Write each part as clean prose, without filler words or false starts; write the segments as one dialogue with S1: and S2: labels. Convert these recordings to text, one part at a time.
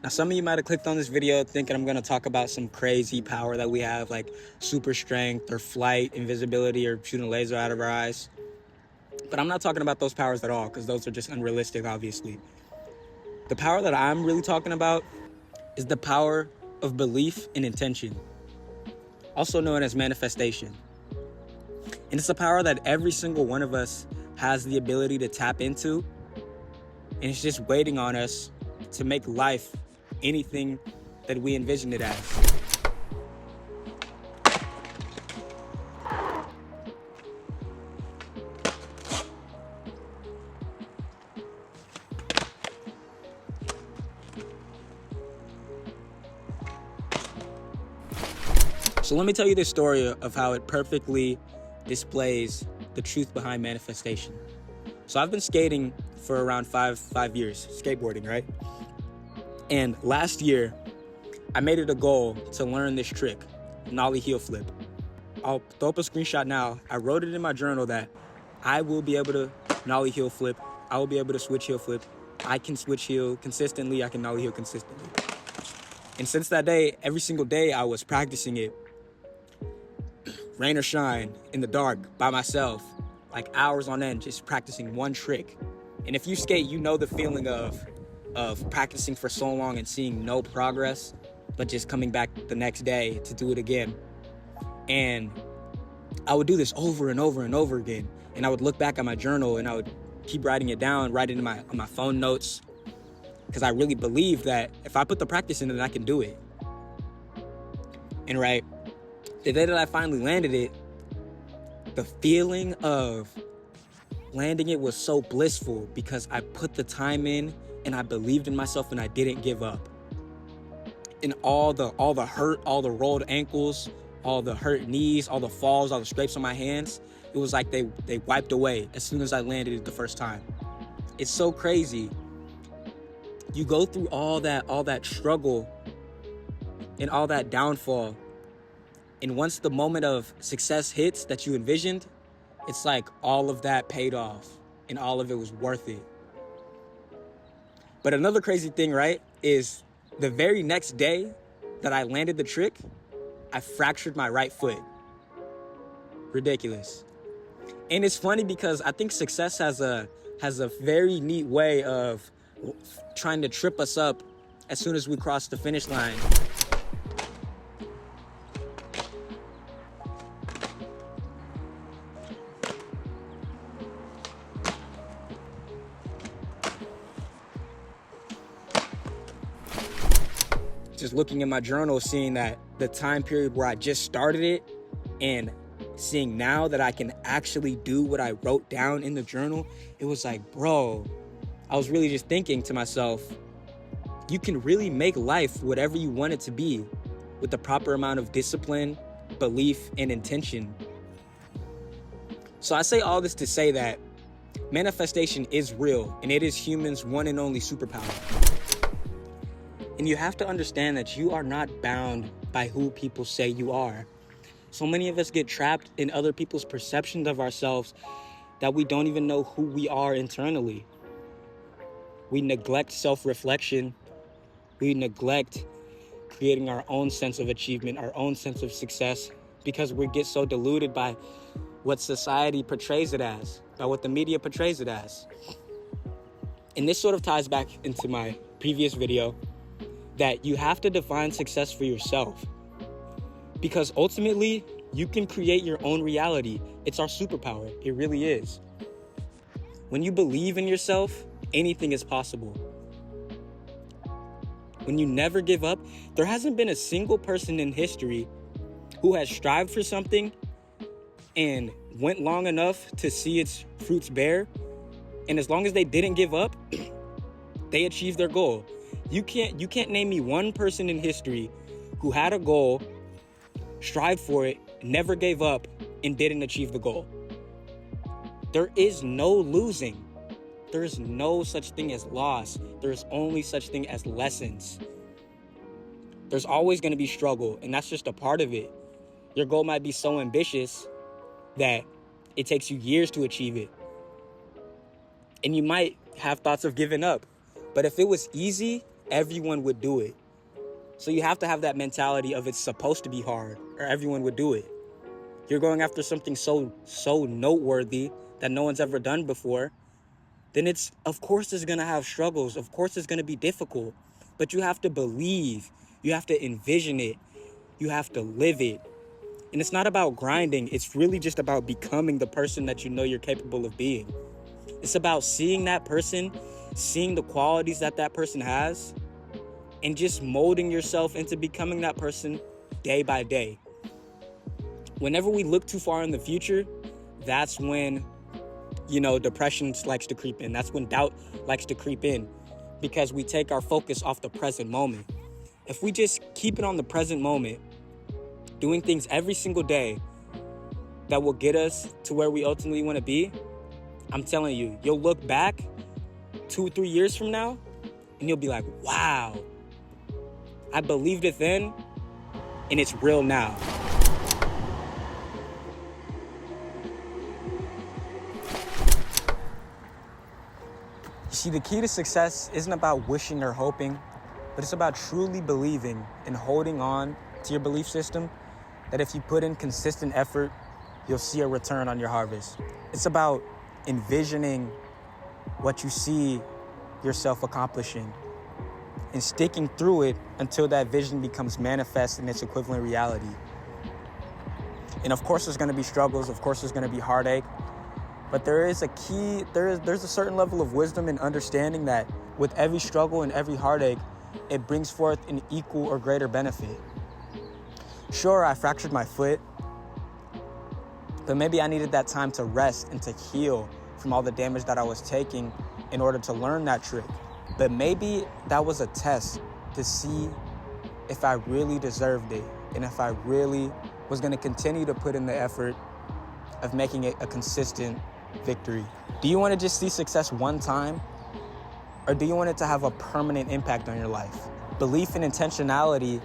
S1: Now, some of you might have clicked on this video thinking I'm going to talk about some crazy power that we have, like super strength or flight, invisibility, or shooting a laser out of our eyes. But I'm not talking about those powers at all, because those are just unrealistic, obviously. The power that I'm really talking about is the power of belief and intention, also known as manifestation. And it's a power that every single one of us has the ability to tap into, and it's just waiting on us to make life anything that we envision it as. So let me tell you this story of how it perfectly displays the truth behind manifestation. So I've been skating for around five years, skateboarding, right? And last year, I made it a goal to learn this trick, nollie heel flip. I'll throw up a screenshot now. I wrote it in my journal that I will be able to nollie heel flip. I will be able to switch heel flip. I can switch heel consistently. I can nollie heel consistently. And since that day, every single day I was practicing it, rain or shine, in the dark, by myself, like hours on end, just practicing one trick. And if you skate, you know the feeling of practicing for so long and seeing no progress, but just coming back the next day to do it again. And I would do this over and over and over again. And I would look back at my journal and I would keep writing it down, write it in on my phone notes, because I really believed that if I put the practice in it, I can do it. And right, the day that I finally landed it, the feeling of landing it was so blissful because I put the time in and I believed in myself and I didn't give up. And all the hurt, all the rolled ankles, all the hurt knees, all the falls, all the scrapes on my hands, it was like they wiped away as soon as I landed it the first time. It's so crazy. You go through all that struggle and all that downfall, and once the moment of success hits that you envisioned, it's like all of that paid off and all of it was worth it. But another crazy thing, right, is the very next day that I landed the trick, I fractured my right foot. Ridiculous. And it's funny because I think success has a very neat way of trying to trip us up as soon as we cross the finish line. Just looking at my journal, seeing that the time period where I just started it and seeing now that I can actually do what I wrote down in the journal, it was like, bro, I was really just thinking to myself, you can really make life whatever you want it to be with the proper amount of discipline, belief, and intention. So I say all this to say that manifestation is real and it is humans' one and only superpower. And you have to understand that you are not bound by who people say you are. So many of us get trapped in other people's perceptions of ourselves that we don't even know who we are internally. We neglect self-reflection. We neglect creating our own sense of achievement, our own sense of success, because we get so deluded by what society portrays it as, by what the media portrays it as. And this sort of ties back into my previous video, that you have to define success for yourself. Because ultimately, you can create your own reality. It's our superpower. It really is. When you believe in yourself, anything is possible. When you never give up, there hasn't been a single person in history who has strived for something and went long enough to see its fruits bear. And as long as they didn't give up, they achieved their goal. You can't name me one person in history who had a goal, strived for it, never gave up, and didn't achieve the goal. There is no losing. There is no such thing as loss. There is only such thing as lessons. There's always going to be struggle, and that's just a part of it. Your goal might be so ambitious that it takes you years to achieve it. And you might have thoughts of giving up. But if it was easy, everyone would do it. So you have to have that mentality of it's supposed to be hard, or everyone would do it. You're going after something so noteworthy that no one's ever done before, then of course it's going to have struggles. Of course it's going to be difficult. But you have to believe. You have to envision it. You have to live it. And it's not about grinding. It's really just about becoming the person that you know you're capable of being. It's about seeing that person, seeing the qualities that person has, and just molding yourself into becoming that person day by day. Whenever we look too far in the future, that's when, depression likes to creep in. That's when doubt likes to creep in, because we take our focus off the present moment. If we just keep it on the present moment, doing things every single day that will get us to where we ultimately want to be, I'm telling you, you'll look back 2-3 years from now and you'll be like, wow, I believed it then and it's real now. You see, the key to success isn't about wishing or hoping, but it's about truly believing and holding on to your belief system that if you put in consistent effort, you'll see a return on your harvest. It's about envisioning what you see yourself accomplishing and sticking through it until that vision becomes manifest in its equivalent reality. And of course there's going to be struggles, of course there's going to be heartache, but there's a certain level of wisdom and understanding that with every struggle and every heartache, it brings forth an equal or greater benefit. Sure, I fractured my foot, but maybe I needed that time to rest and to heal from all the damage that I was taking in order to learn that trick. But maybe that was a test to see if I really deserved it and if I really was going to continue to put in the effort of making it a consistent victory. Do you want to just see success one time? Or do you want it to have a permanent impact on your life? Belief and intentionality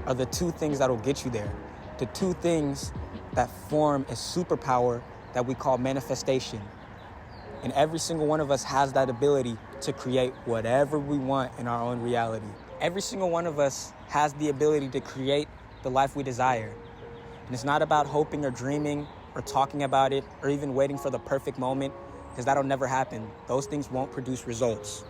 S1: are the two things that will get you there. The two things that form a superpower that we call manifestation. And every single one of us has that ability to create whatever we want in our own reality. Every single one of us has the ability to create the life we desire. And it's not about hoping or dreaming or talking about it or even waiting for the perfect moment, because that'll never happen. Those things won't produce results.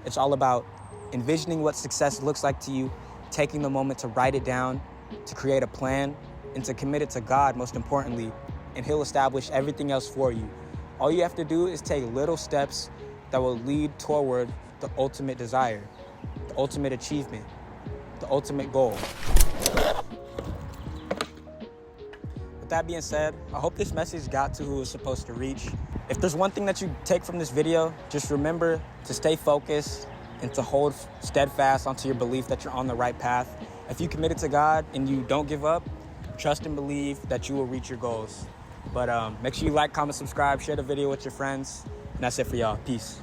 S1: It's all about envisioning what success looks like to you, taking the moment to write it down, to create a plan, and to commit it to God, most importantly, and He'll establish everything else for you. All you have to do is take little steps that will lead toward the ultimate desire, the ultimate achievement, the ultimate goal. With that being said, I hope this message got to who it was supposed to reach. If there's one thing that you take from this video, just remember to stay focused and to hold steadfast onto your belief that you're on the right path. If you committed to God and you don't give up, trust and believe that you will reach your goals. But make sure you like, comment, subscribe, share the video with your friends. And that's it for y'all. Peace.